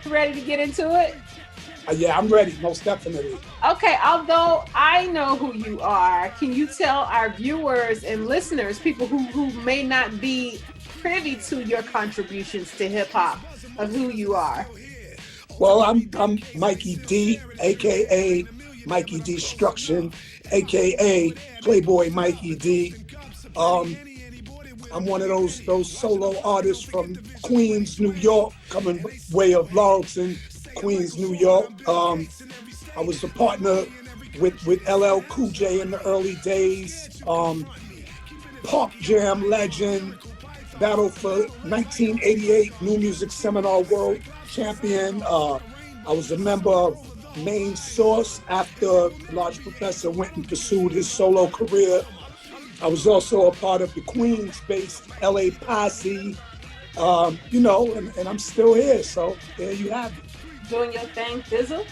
Ready to get into it? Yeah, I'm ready, most definitely. Okay, although I know who you are, can you tell our viewers and listeners, people who may not be privy to your contributions to hip hop, of who you are? Well, I'm Mikey D, aka Mikey Destruction, aka Playboy Mikey D. Um, I'm one of those solo artists from Queens, New York, coming way of Laurelton, Queens, New York. I was a partner with LL Cool J in the early days. Park Jam legend, battle for 1988 New Music Seminar World Champion. I was a member of Main Source after Large Professor went and pursued his solo career. I was also a part of the Queens-based LA Posse, and I'm still here. So there you have it. Doing your thing, Fizzle?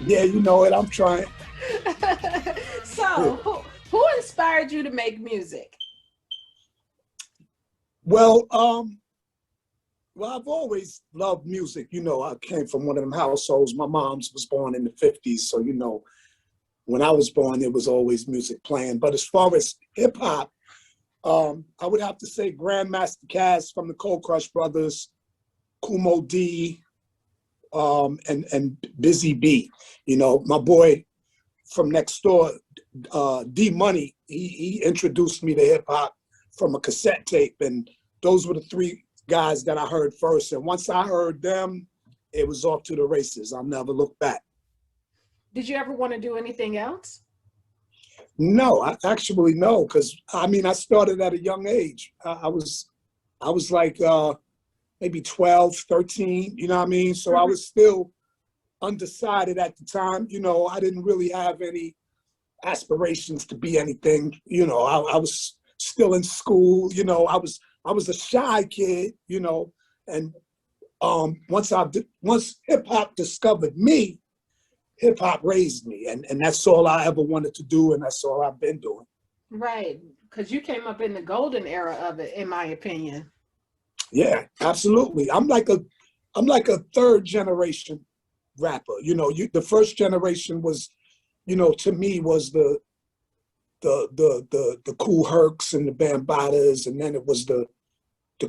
Yeah, you know it. I'm trying. So, who inspired you to make music? Well, I've always loved music. You know, I came from one of them households. My mom's was born in the 50s. So, you know, when I was born, there was always music playing. But as far as hip hop, I would have to say Grandmaster Caz from the Cold Crush Brothers, Kumo D, and Busy B. You know, my boy from next door, D Money, he introduced me to hip hop from a cassette tape. And those were the three guys that I heard first. And once I heard them, it was off to the races. I'll never look back. Did you ever want to do anything else? No, actually no, because I started at a young age. I was like maybe 12, 13, you know what I mean? So I was still undecided at the time. You know, I didn't really have any aspirations to be anything. You know, I was still in school. You know, I was a shy kid. You know, and once hip hop discovered me, hip hop raised me, and that's all I ever wanted to do, and that's all I've been doing. Right, because you came up in the golden era of it, in my opinion. Yeah, absolutely. I'm like a third generation rapper. You know, the first generation was, you know, to me was the Cool Hercs and the Bambatas, and then it was the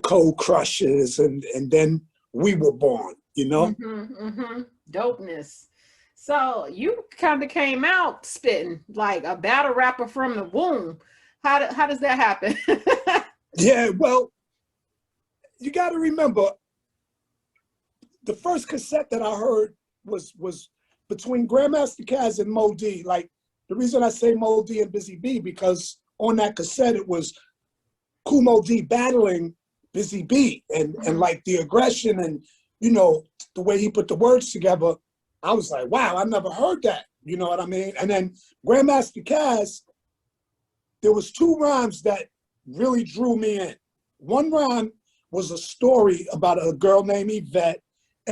Cold Crushers, and then we were born. You know, dopeness. So you kind of came out spitting like a battle rapper from the womb. How does that happen? Yeah, well, you got to remember, the first cassette that I heard was between Grandmaster Caz and Mo D. Like, the reason I say Mo D and Busy B, because on that cassette it was Kumo D battling Busy B, and like the aggression and, you know, the way he put the words together. I was like, wow, I never heard that. You know what I mean? And then Grandmaster Caz, there was two rhymes that really drew me in. One rhyme was a story about a girl named Yvette,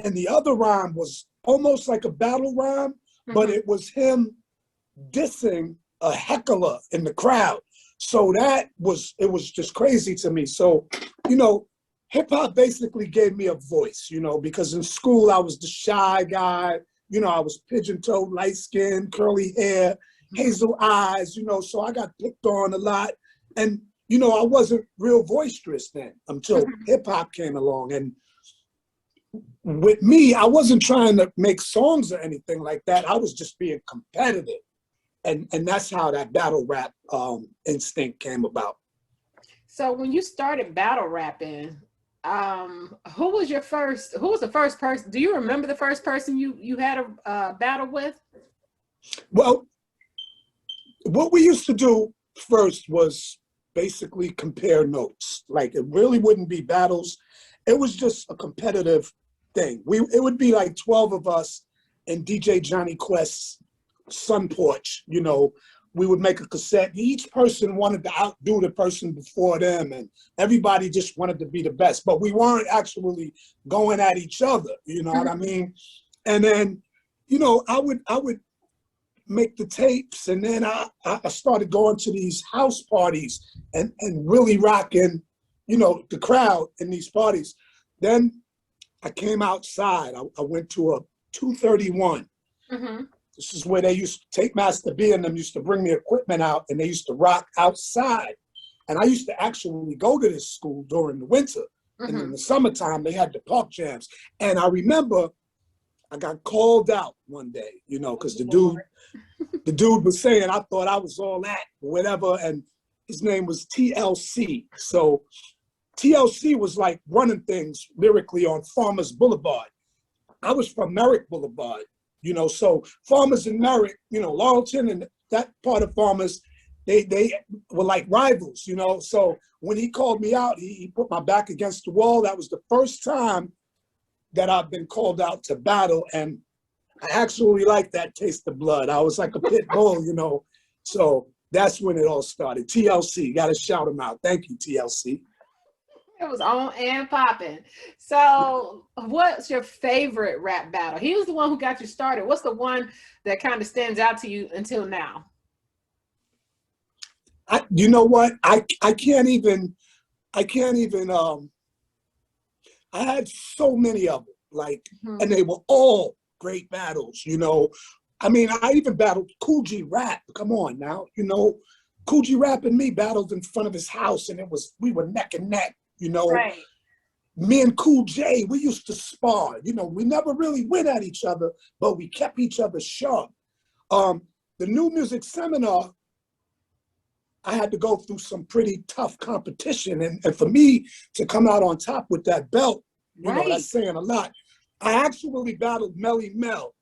and the other rhyme was almost like a battle rhyme, but it was him dissing a heckler in the crowd. So it was just crazy to me. So, you know, hip hop basically gave me a voice, you know, because in school I was the shy guy. You know, I was pigeon-toed, light-skinned, curly hair, hazel eyes, you know, so I got picked on a lot. And, you know, I wasn't real boisterous then until hip-hop came along. And with me, I wasn't trying to make songs or anything like that. I was just being competitive. And that's how that battle rap instinct came about. So when you started battle rapping, who was the first person? Do you remember the first person you had a battle with? Well, what we used to do first was basically compare notes. Like, it really wouldn't be battles. It was just a competitive thing. It would be like 12 of us in DJ Johnny Quest's sun porch. You know, we would make a cassette. Each person wanted to outdo the person before them, and everybody just wanted to be the best. But we weren't actually going at each other, you know what I mean? And then, you know, I would make the tapes, and then I started going to these house parties and really rocking, you know, the crowd in these parties. Then I came outside. I went to a 231. Mm-hmm. This is where they used to take Master B and them used to bring the equipment out, and they used to rock outside. And I used to actually go to this school during the winter. Mm-hmm. And in the summertime, they had the park jams. And I remember I got called out one day, you know, because the dude was saying I thought I was all that or whatever. And his name was TLC. So TLC was like running things lyrically on Farmers Boulevard. I was from Merrick Boulevard, you know, so Farmers and Merrick, you know, Laurelton and that part of Farmers, they were like rivals, you know. So when he called me out, he put my back against the wall. That was the first time that I've been called out to battle. And I actually liked that taste of blood. I was like a pit bull, you know. So that's when it all started. TLC, got to shout him out. Thank you, TLC. It was on and popping. So what's your favorite rap battle? He was the one who got you started. What's the one that kind of stands out to you until now? You know what? I can't even, I had so many of them, like, and they were all great battles, you know. I mean, I even battled Coll J Rap. Come on now, you know. Coll J Rap and me battled in front of his house, and we were neck and neck, you know. Right. Me and Coll J, we used to spar, you know. We never really went at each other, but we kept each other sharp. The New Music Seminar, I had to go through some pretty tough competition. And for me to come out on top with that belt, you know, that's saying a lot. I actually battled Melly Mel,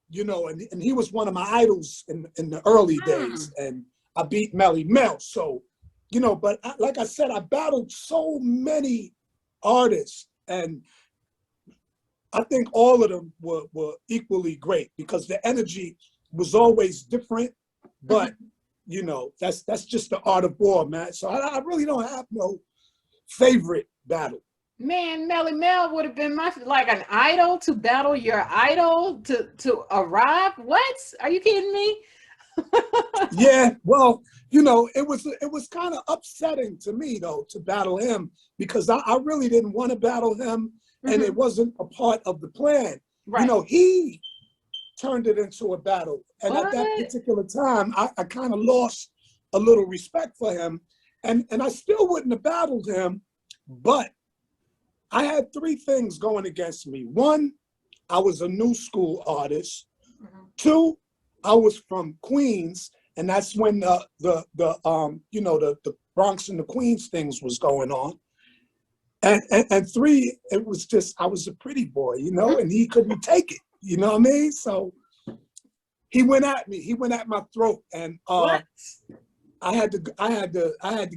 you know, and he was one of my idols in the early days. And I beat Melly Mel. So, you know, but like I said, I battled so many artists. And I think all of them were equally great because the energy was always different. But you know, that's just the art of war, man. So I really don't have no favorite battle. Man, Melly Mel would have been like an idol to battle your idol to arrive. What? Are you kidding me? Yeah, well, you know, it was kind of upsetting to me though to battle him because I really didn't want to battle him, and it wasn't a part of the plan. Right. You know, he turned it into a battle. And at that particular time, I kind of lost a little respect for him. And I still wouldn't have battled him, but I had three things going against me. One, I was a new school artist. Two, I was from Queens, and that's when the you know, the Bronx and the Queens things was going on. And three, it was just, I was a pretty boy, you know, and he couldn't take it. You know what I mean? So he went at me. He went at my throat, and I had to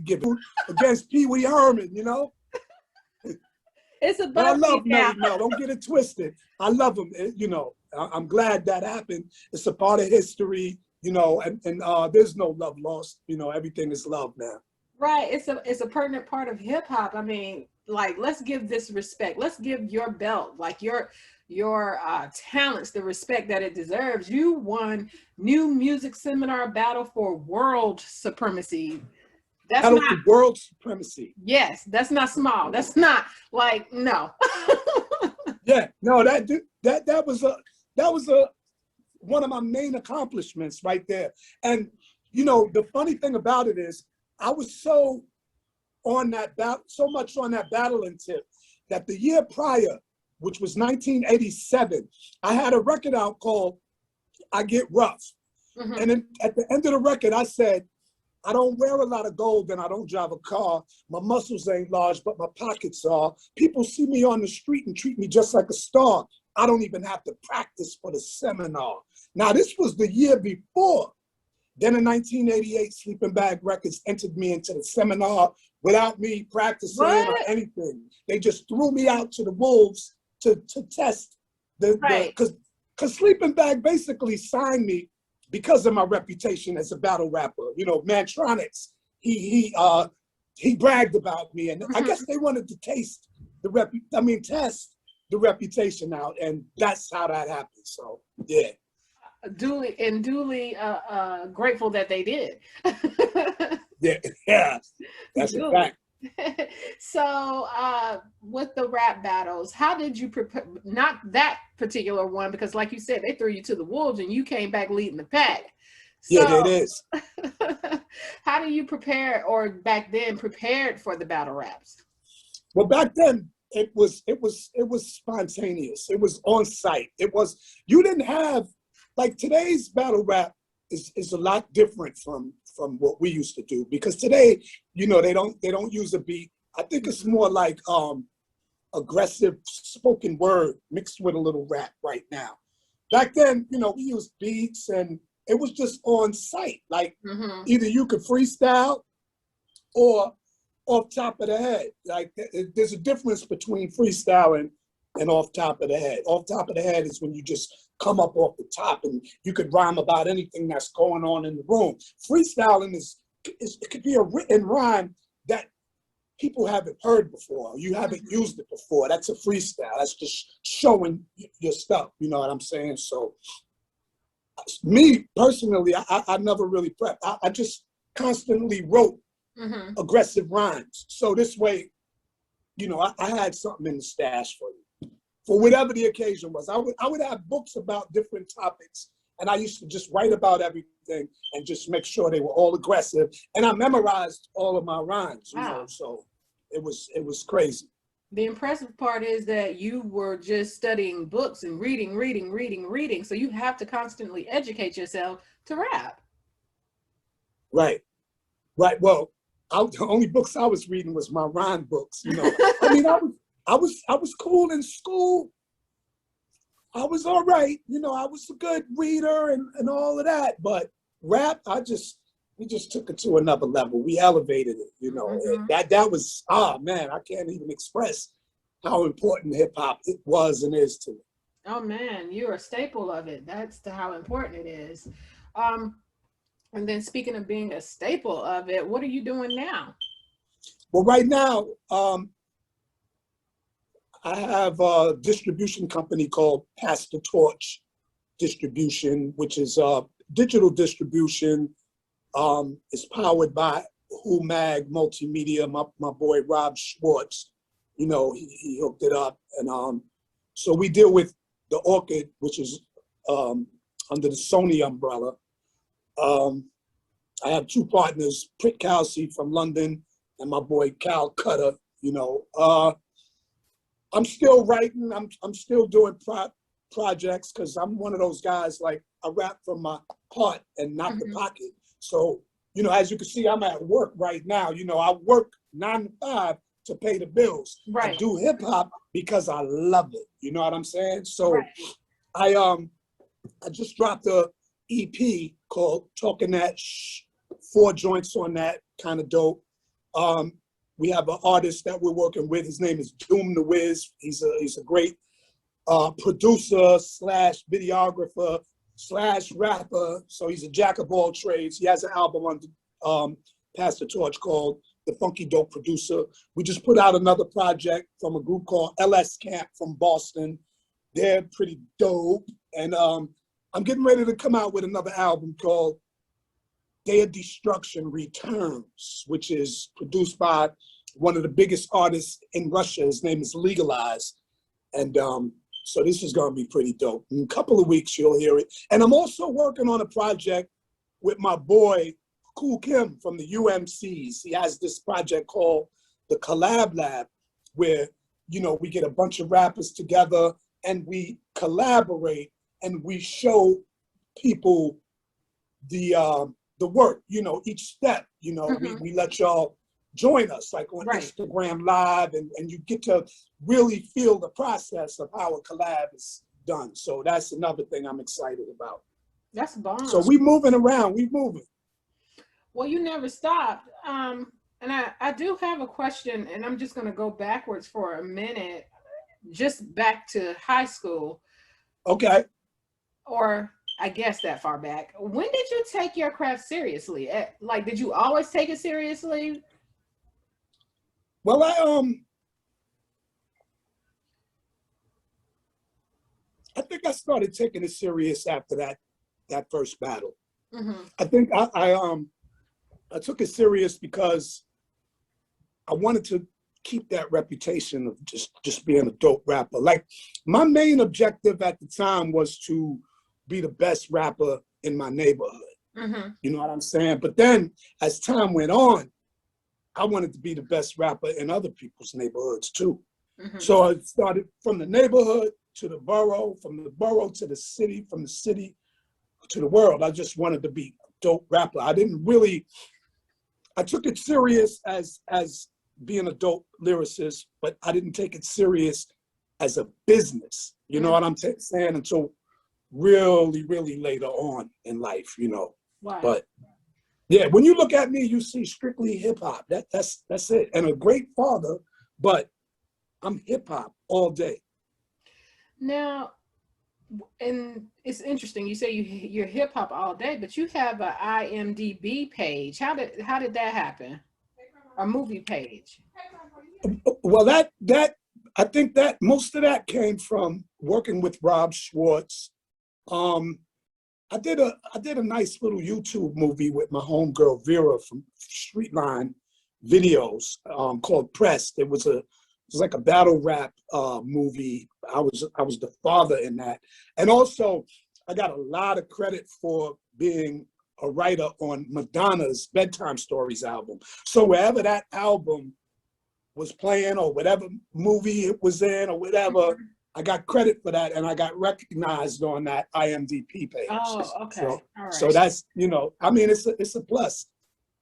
give it against Pee Wee Herman. You know. It's a but I love Melly Mel. Don't get it twisted. I love him. You know, I'm glad that happened. It's a part of history. You know, and there's no love lost. You know, everything is love now. Right. It's a pertinent part of hip hop. I mean, like, let's give this respect. Let's give your belt, like your talents, the respect that it deserves. You won New Music Seminar battle for world supremacy. That's battle not for world supremacy. Yes, that's not small. That's not like no. Yeah, no, that was one of my main accomplishments right there. And you know, the funny thing about it is, I was so much on that battling tip that the year prior, which was 1987, I had a record out called I Get Rough. And then at the end of the record, I said, I don't wear a lot of gold and I don't drive a car. My muscles ain't large, but my pockets are. People see me on the street and treat me just like a star. I don't even have to practice for the seminar. Now, this was the year before. Then in 1988, Sleeping Bag Records entered me into the seminar without me practicing or anything. They just threw me out to the wolves to test because Sleeping Bag basically signed me because of my reputation as a battle rapper. You know, Mantronics, he bragged about me, and I guess they wanted to test the reputation out, and that's how that happened. So yeah. Duly grateful that they did. Yeah, that's a fact. So, with the rap battles, how did you prepare? Not that particular one, because like you said, they threw you to the wolves and you came back leading the pack. Yeah, So, it is. how do you prepare, or back then prepared for the battle raps? Well, back then it was spontaneous. It was on site. It was you didn't have like today's battle rap is a lot different from what we used to do because today, they don't use a beat. I think it's more like aggressive spoken word mixed with a little rap right now. Back then, we used beats and it was just on site. Like Mm-hmm. either you could freestyle or off top of the head. Like there's a difference between freestyling and off top of the head. Off top of the head is when you just come up off the top and you could rhyme about anything that's going on in the room. Freestyling it could be a written rhyme that people haven't heard before. You haven't used it before. That's a freestyle. That's just showing your stuff. You know what I'm saying? So me personally, I never really prepped. I just constantly wrote Mm-hmm. aggressive rhymes. So this way, I had something in the stash for you. For whatever the occasion was. I would have books about different topics and I used to just write about everything and just make sure they were all aggressive. And I memorized all of my rhymes, Wow. so it was crazy. The impressive part is that you were just studying books and reading, reading, reading, reading. So you have to constantly educate yourself to rap. Right. Right. Well, the only books I was reading was my rhyme books. I mean, I was cool in school. I was all right. I was a good reader and all of that. But rap, we just took it to another level. We elevated it. Mm-hmm. That was man, I can't even express how important hip hop it was and is to me. Oh man, you're a staple of it. How important it is. Um, and then speaking of being a staple of it, what are you doing now? Well, right now, I have a distribution company called Pass the Torch Distribution, which is digital distribution. It's powered by Who Mag Multimedia. My boy Rob Schwartz, he hooked it up, and so we deal with the Orchid, which is under the Sony umbrella. I have two partners, Prit Kelsey from London and my boy Cal Cutter. I'm still writing. I'm still doing projects because I'm one of those guys, like I rap from my heart and not the Mm-hmm. pocket. So, as you can see, I'm at work right now. I work 9 to 5 to pay the bills. I Right, do hip hop because I love it. You know what I'm saying? So right. I just dropped a EP called Talking That 4 joints on that, kind of dope. We have an artist that we're working with. His name is Doom the Wiz. He's a great producer slash videographer slash rapper. So he's a jack of all trades. He has an album on Pass the Torch called The Funky Dope Producer. We just put out another project from a group called LS Camp from Boston. They're pretty dope. And I'm getting ready to come out with another album called Their Destruction Returns, which is produced by one of the biggest artists in Russia. His name is Legalize. And so this is going to be pretty dope. In a couple of weeks, you'll hear it. And I'm also working on a project with my boy, Kool Kim from the UMCs. He has this project called the Collab Lab, where, we get a bunch of rappers together and we collaborate and we show people the work, each step, Mm-hmm. we let y'all join us like on Right. Instagram Live and you get to really feel the process of how a collab is done. So that's another thing I'm excited about. That's So bomb. we moving around, we moving. Well, you never stopped. And I do have a question, and I'm just going to go backwards for a minute, just back to high school, Okay. or I guess that far back. When did you take your craft seriously? Like, did you always take it seriously? Well, I think I started taking it serious after that first battle. Mm-hmm. I think I took it serious because I wanted to keep that reputation of just being a dope rapper. Like my main objective at the time was to be the best rapper in my neighborhood. You know what I'm saying? But then as time went on, I wanted to be the best rapper in other people's neighborhoods too. So I started from the neighborhood to the borough, from the borough to the city, from the city to the world. I just wanted to be a dope rapper. I took it serious as being a dope lyricist, but I didn't take it serious as a business. You know what I'm saying? Until really, really later on in life, you know. Wow. But yeah, when you look at me, you see strictly hip hop. That's it. And a great father, but I'm hip hop all day. Now, and it's interesting. You say you're hip hop all day, but you have a IMDb page. How did that happen? A movie page. Well, that I think that most of that came from working with Rob Schwartz. I did a nice little YouTube movie with my homegirl Vera from Streetline Videos called Pressed. It was like a battle rap movie. I was the father in that, and also I got a lot of credit for being a writer on Madonna's Bedtime Stories album. So wherever that album was playing or whatever movie it was in or whatever, I got credit for that, and I got recognized on that IMDb page. Oh, okay. All right. So that's, you know, I mean, it's a plus.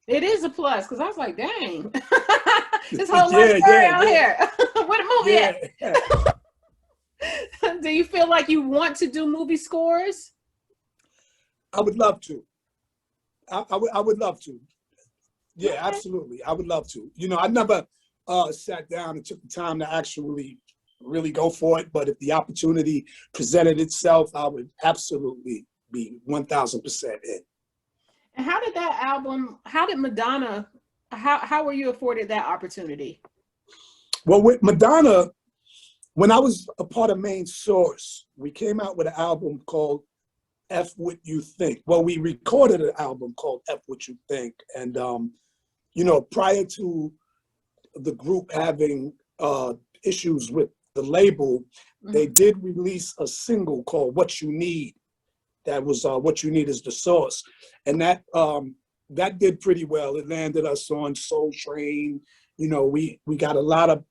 It is a plus, because I was like, dang, this whole love story out here. Where the movie at? Do you feel like you want to do movie scores? I would love to. I would love to. Yeah, okay. Absolutely. I would love to. You know, I never sat down and took the time to actually really go for it. But if the opportunity presented itself, I would absolutely be 1000% in. And how did that album, how did Madonna, how were you afforded that opportunity? Well, with Madonna, when I was a part of Main Source, we came out with an album called F What You Think. Well, we recorded an album called F What You Think. And, you know, prior to the group having issues with the label, they did release a single called What You Need. That was What You Need Is the Source. And that did pretty well. It landed us on Soul Train. You know, we got a lot of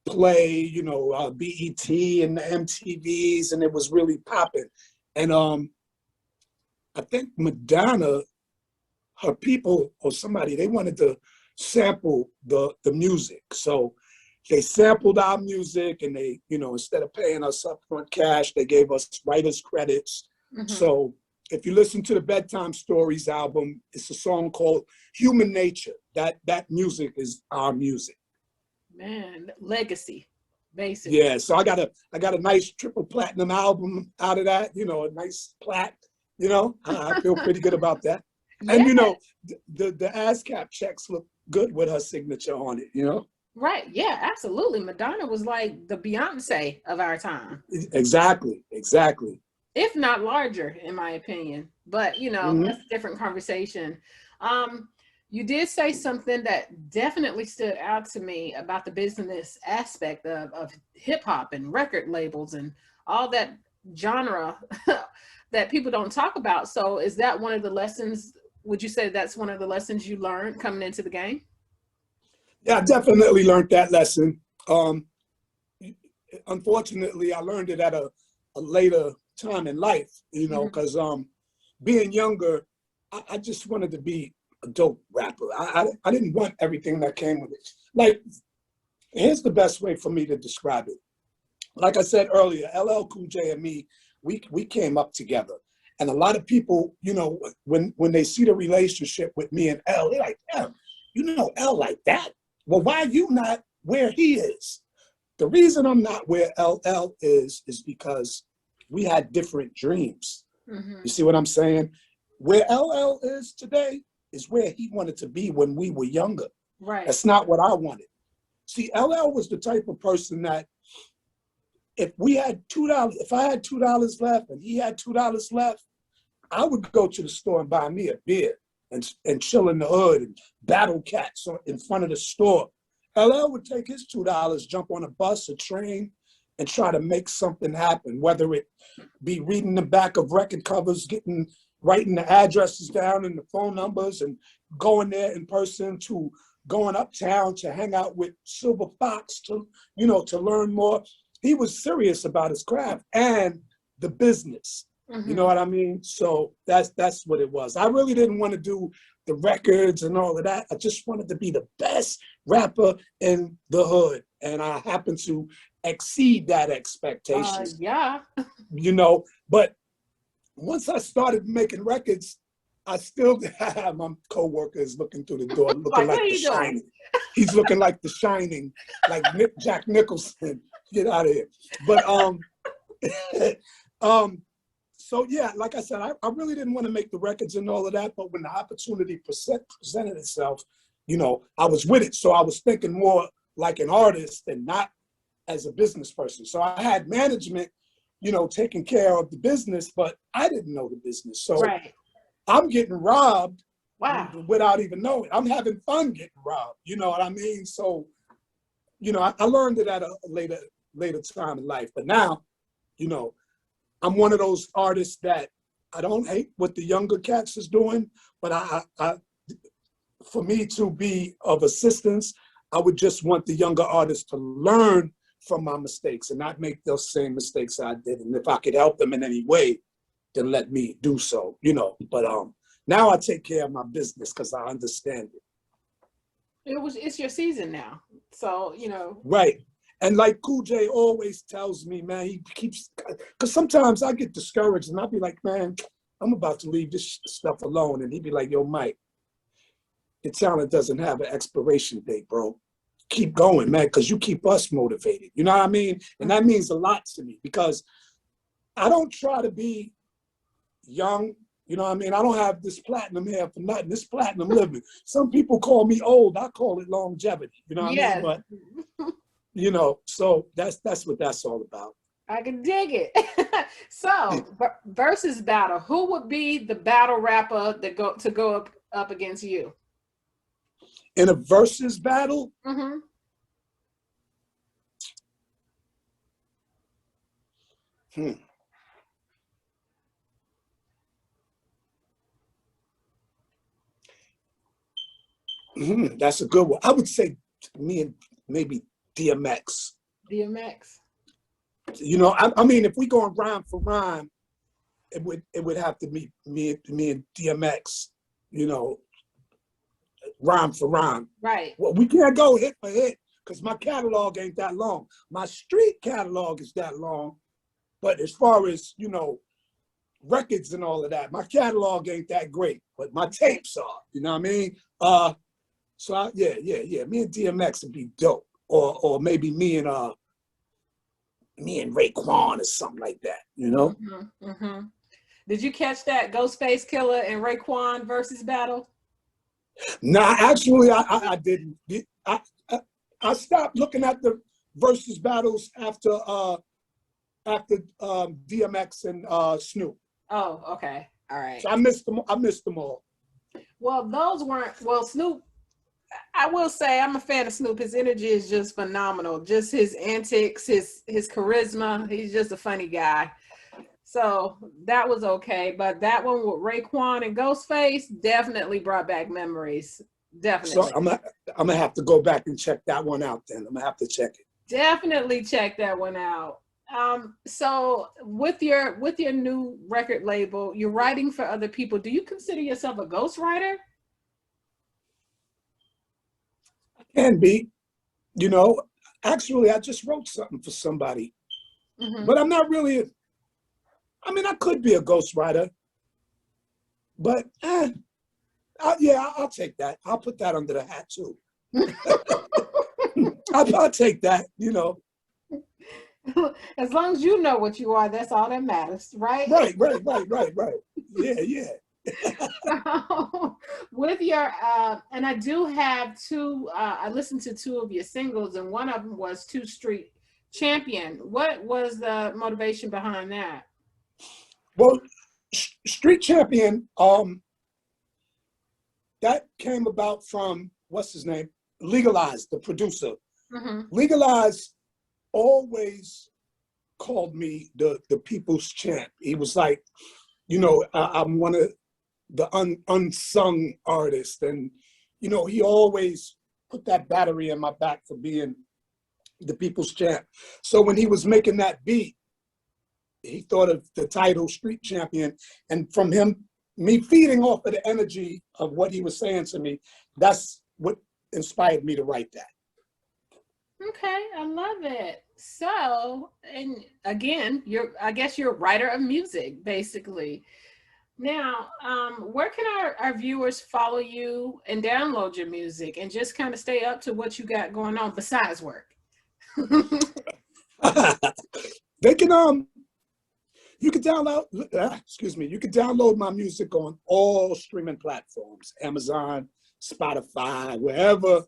play, you know, BET and the MTVs, and it was really popping. And I think Madonna, her people or somebody, they wanted to sample the music. So they sampled our music, and they, you know, instead of paying us upfront cash, they gave us writers' credits. So if you listen to the Bedtime Stories album, it's a song called Human Nature. That music is our music. Man, legacy, basically. Yeah, so I got a nice triple platinum album out of that, you know, a nice plaque, you know. I feel pretty good about that. Yeah. And you know, the ASCAP checks look good with her signature on it, you know. Right, yeah, absolutely. Madonna was like the Beyonce of our time. Exactly. If not larger, in my opinion. But, you know, that's a different conversation. You did say something that definitely stood out to me about the business aspect of hip hop and record labels and all that genre that people don't talk about. So is that one of the lessons, would you say that's one of the lessons you learned coming into the game? Yeah, I definitely learned that lesson. Unfortunately, I learned it at a later time in life, you know, because being younger, I just wanted to be a dope rapper. I didn't want everything that came with it. Like, here's the best way for me to describe it. Like I said earlier, LL Coll J and me, we came up together. And a lot of people, you know, when they see the relationship with me and L, they're like, yeah, you know L like that? Well, why are you not where he is? The reason I'm not where LL is because we had different dreams. You see what I'm saying? Where LL is today is where he wanted to be when we were younger. Right. That's not what I wanted. See, LL was the type of person that if we had $2, if I had $2 left and he had $2 left, I would go to the store and buy me a beer and chill in the hood and battle cats in front of the store. LL would take his $2, jump on a bus, a train, and try to make something happen, whether it be reading the back of record covers, writing the addresses down and the phone numbers and going there in person, to going uptown to hang out with Silver Fox to learn more. He was serious about his craft and the business. You know what I mean? So that's what it was. I really didn't want to do the records and all of that. I just wanted to be the best rapper in the hood. And I happened to exceed that expectation. Yeah. But once I started making records, I still have my coworkers looking through the door, looking like The Shining. He's looking like The Shining, like Jack Nicholson. Get out of here. But so yeah, like I said, I really didn't want to make the records and all of that, but when the opportunity presented itself, I was with it. So I was thinking more like an artist and not as a business person. So I had management, taking care of the business, but I didn't know the business. So I'm getting robbed without even knowing. I'm having fun getting robbed. You know what I mean? So, I learned it at a later time in life. But now, I'm one of those artists that I don't hate what the younger cats is doing, but I for me to be of assistance, I would just want the younger artists to learn from my mistakes and not make those same mistakes I did. And if I could help them in any way, then let me do so, But now I take care of my business because I understand it. It's your season now. So, Right. And like Cool J always tells me, man, he keeps, because sometimes I get discouraged and I'll be like, man, I'm about to leave this stuff alone. And he'd be like, yo, Mike, your talent doesn't have an expiration date, bro. Keep going, man, because you keep us motivated. You know what I mean? And that means a lot to me because I don't try to be young. You know what I mean? I don't have this platinum hair for nothing. This platinum living. Some people call me old. I call it longevity. You know what I mean? But so that's what that's all about. I can dig it. So versus battle, who would be the battle rapper that go up against you? In a versus battle? That's a good one. I would say me and maybe DMX. DMX. I mean, if we go on rhyme for rhyme, it would have to be me and DMX, rhyme for rhyme. Right. Well, we can't go hit for hit because my catalog ain't that long. My street catalog is that long, but as far as records and all of that, my catalog ain't that great. But my tapes are. You know what I mean? So yeah. Me and DMX would be dope, or maybe me and Raekwon or something like that. Did you catch that Ghostface Killer and Raekwon versus battle? Nah, actually, I didn't. I stopped looking at the versus battles after DMX and Snoop. Oh, okay, all right. So I missed them all. Well, those weren't. Well, Snoop. I will say I'm a fan of Snoop. His energy is just phenomenal. Just his antics, his charisma. He's just a funny guy. So that was okay. But that one with Raekwon and Ghostface definitely brought back memories. Definitely. So I'm gonna have to go back and check that one out then. I'm gonna have to check it. Definitely check that one out. So with your new record label, you're writing for other people. Do you consider yourself a ghostwriter? Can be. Actually, I just wrote something for somebody. But I'm not really, I could be a ghostwriter, but I'll take that. I'll put that under the hat too. I'll take that, As long as you know what you are, that's all that matters, right? Right. Yeah. So, with your and I do have two. I listened to two of your singles, and one of them was "Two Street Champion." What was the motivation behind that? Well, Street Champion, that came about from what's his name, Legalize, the producer. Mm-hmm. Legalize always called me the people's champ. He was like, you know, I'm one of the unsung artists. And, you know, he always put that battery in my back for being the people's champ. So when he was making that beat, he thought of the title Street Champion. And from him, me feeding off of the energy of what he was saying to me, that's what inspired me to write that. Okay, I love it. So, and again, I guess you're a writer of music, basically. Now, where can our viewers follow you and download your music and just kind of stay up to what you got going on besides work? They can you can download you can download my music on all streaming platforms, Amazon, Spotify, wherever,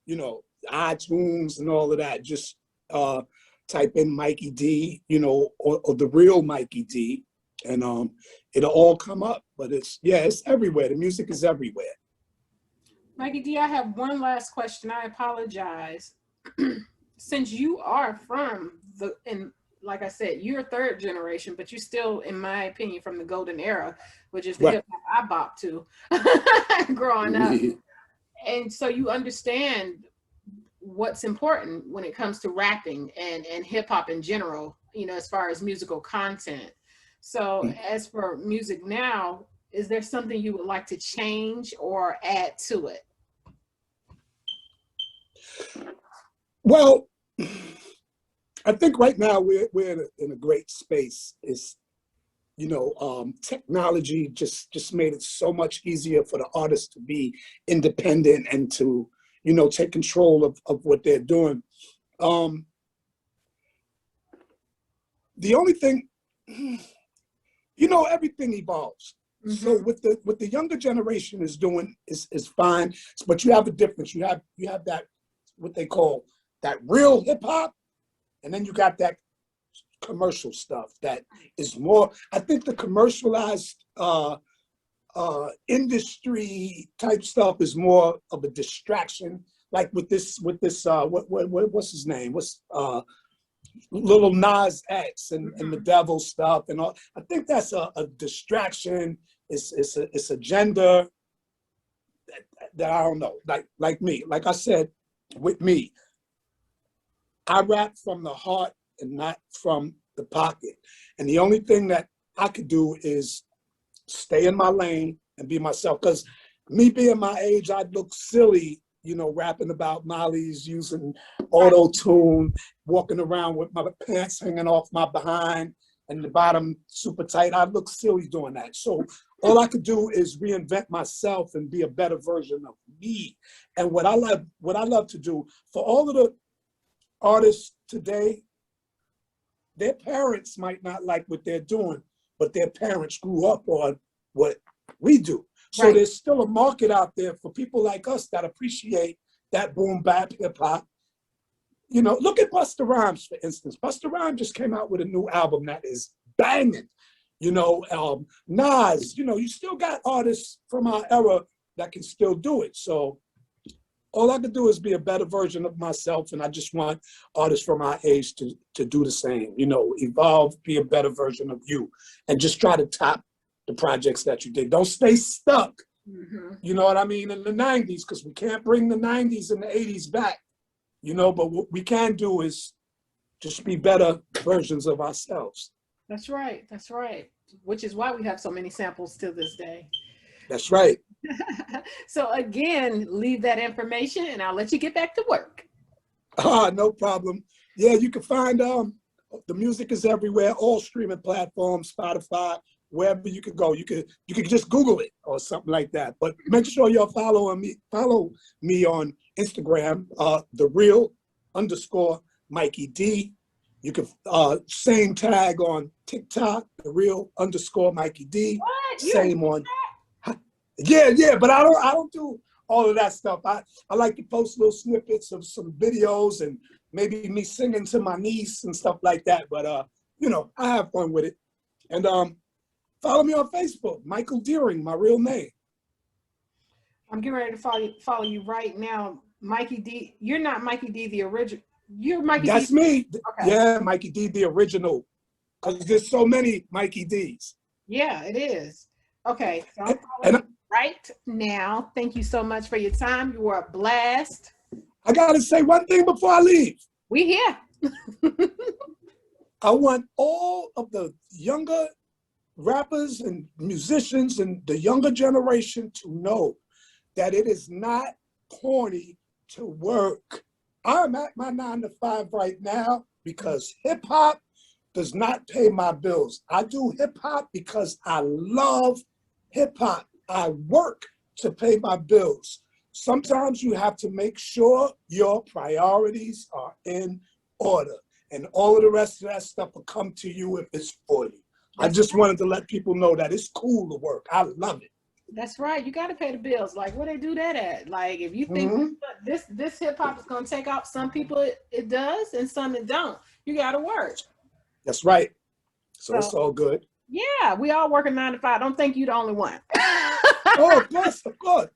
you know, iTunes and all of that. Just type in Mikey D, you know, or the real Mikey D, and it'll all come up. But it's everywhere. The music is everywhere. Mikey D, I have one last question. I apologize. Since you are from like I said, you're third generation, but you're still, in my opinion, from the golden era, which is the Right. hip hop I bop to growing up. And so you understand what's important when it comes to rapping and hip hop in general, you know, as far as musical content. So as for music now, is there something you would like to change or add to it? Well, I think right now we're in a great space. It's, you know, technology just made it so much easier for the artists to be independent and to, you know, take control of what they're doing. The only thing, you know, everything evolves. Mm-hmm. So what the younger generation is doing is fine, but you have a difference. You have that, what they call that real hip hop, and then you got that commercial stuff that is more, I think the commercialized industry type stuff is more of a distraction. Like with this what's his name? What's Little Nas X and the devil stuff and all. I think that's a distraction. It's a gender that I don't know. Like me, like I said, with me, I rap from the heart and not from the pocket. And the only thing that I could do is stay in my lane and be myself. Because me being my age, I'd look silly, you know, rapping about Molly's, using auto-tune, walking around with my pants hanging off my behind and the bottom super tight. I'd look silly doing that. So all I could do is reinvent myself and be a better version of me. And what I love to do for all of the artists today, their parents might not like what they're doing, but their parents grew up on what we do. So there's still a market out there for people like us that appreciate that boom bap hip hop. You know, look at Busta Rhymes, for instance. Busta Rhymes just came out with a new album that is banging. You know, Nas, you know, you still got artists from our era that can still do it. So all I could do is be a better version of myself, and I just want artists from our age to do the same. You know, evolve, be a better version of you, and just try to top the projects that you did. Don't stay stuck, you know what I mean, in the 90s, because we can't bring the 90s and the 80s back, you know, but what we can do is just be better versions of ourselves. That's right, which is why we have so many samples to this day. That's right. So again, leave that information and I'll let you get back to work. No problem. Yeah, you can find the music is everywhere, all streaming platforms, Spotify, wherever you could go. You could just Google it or something like that. But make sure you're follow me on Instagram, the real _Mikey D. You can same tag on TikTok, the real _Mikey D. What? Same on. Yeah, but I don't do all of that stuff. I like to post little snippets of some videos and maybe me singing to my niece and stuff like that. But you know, I have fun with it. And follow me on Facebook, Michael Deering, my real name. I'm getting ready to follow you right now. Mikey D. You're not Mikey D, the original. You're Mikey That's D. me. Okay. Yeah, Mikey D, the original. Because there's so many Mikey Ds. Yeah, it is. Okay. So I'm And calling you right now. Thank you so much for your time. You were a blast. I got to say one thing before I leave. We here. I want all of the younger rappers and musicians and the younger generation to know that it is not corny to work. I'm at my 9 to 5 right now because hip hop does not pay my bills. I do hip hop because I love hip hop. I work to pay my bills. Sometimes you have to make sure your priorities are in order, and all of the rest of that stuff will come to you if it's for you. I just wanted to let people know that it's cool to work. I love it. That's right. You got to pay the bills. Like, where they do that at? Like, if you think this hip hop is going to take off, some people it does, and some it don't. You got to work. That's right. So it's all good. Yeah, we all working 9 to 5. Don't think you the only one. Oh, yes, of course.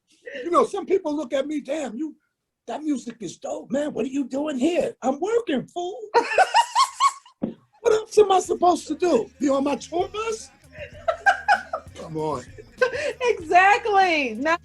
You know, some people look at me, damn, that music is dope, man. What are you doing here? I'm working, fool. What else am I supposed to do? Be on my tour bus? Come on. Exactly. Now